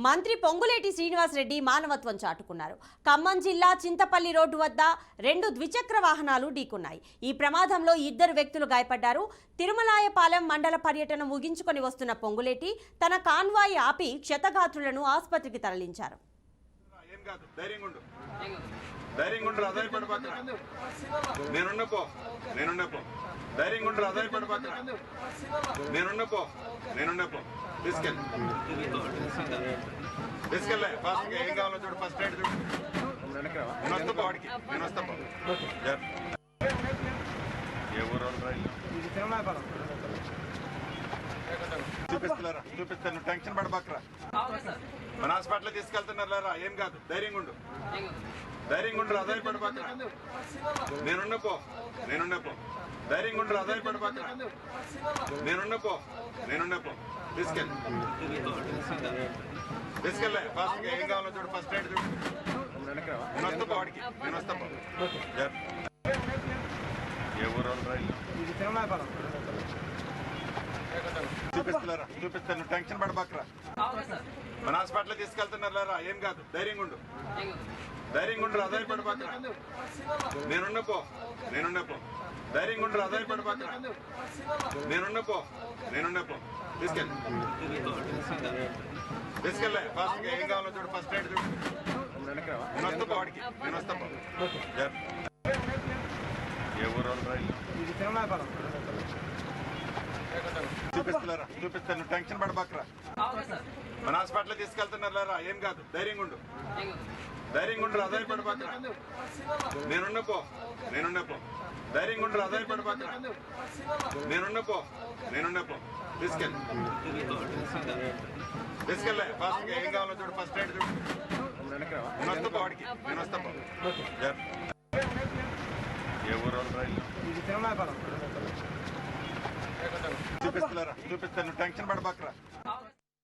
మంత్రి పొంగులేటి శ్రీనివాసరెడ్డి మానవత్వం చాటుకున్నారు. ఖమ్మం జిల్లా చింతపల్లి రోడ్డు వద్ద 2 ద్విచక్ర వాహనాలు ఢీకొన్నాయి. ఈ ప్రమాదంలో 2 వ్యక్తులు గాయపడ్డారు. తిరుమలాయపాలెం మండల పర్యటన ముగించుకొని వస్తున్న పొంగులేటి తన కాన్వాయ్ ఆపి క్షతగాత్రులను ఆసుపత్రికి తరలించారు. చూపిస్తాను, టెన్షన్ పడబాకరా. మన హాస్పిటల్ తీసుకెళ్తున్నారా? ఏం కాదు, ధైర్యంగా ఉండు, అదే పడబాకరా. నేనున్నా పో, ధైర్యంగా ఉండు, అదే పడబాకరా. నేనున్నా పో, తీసుకెళ్ళే ఫాస్ట్ గా. ఏం కావాలో చూడు, ఫస్ట్ ఎయిడ్ చూడు. నేను వస్తా వాడికి, నేను వస్తా. ఏ ఊరు చూపిస్తాను, టెన్షన్ పడబాకరా. మన హాస్పిటల్ తీసుకెళ్తున్నారా? ఏం కాదు, ధైర్యంగా ఉండు, అదే పడబాకరా. నేనున్నా పో, ధైర్యంగా ఉండు, అదే పడబాకరా. నేనున్నా పో, తీసుకెళ్ళే ఫాస్ట్ గా. ఏం కావాలో చూడు, ఫస్ట్ ఎయిడ్ చూడు. నేను వస్తా వాడికి, నేను వస్తా. ఏ ఊరు చూపిస్తాను, టెన్షన్ పడబాకరా. మన హాస్పిటల్ తీసుకెళ్తున్నారా? ఏం కాదు, ధైర్యంగా ఉండు, అదే పడబాకరా. నేనున్నా పో, ధైర్యంగా ఉండు, అదే పడబాకరా. నేనున్నా పో, తీసుకెళ్ళే ఫాస్ట్ గా. ఏం కావాలో చూడు, ఫస్ట్ ఎయిడ్ చూడు. నేను వస్తా వాడికి, నేను వస్తా. ఏ ఊరు చూపిస్తాను, టెన్షన్ పడబాకరా.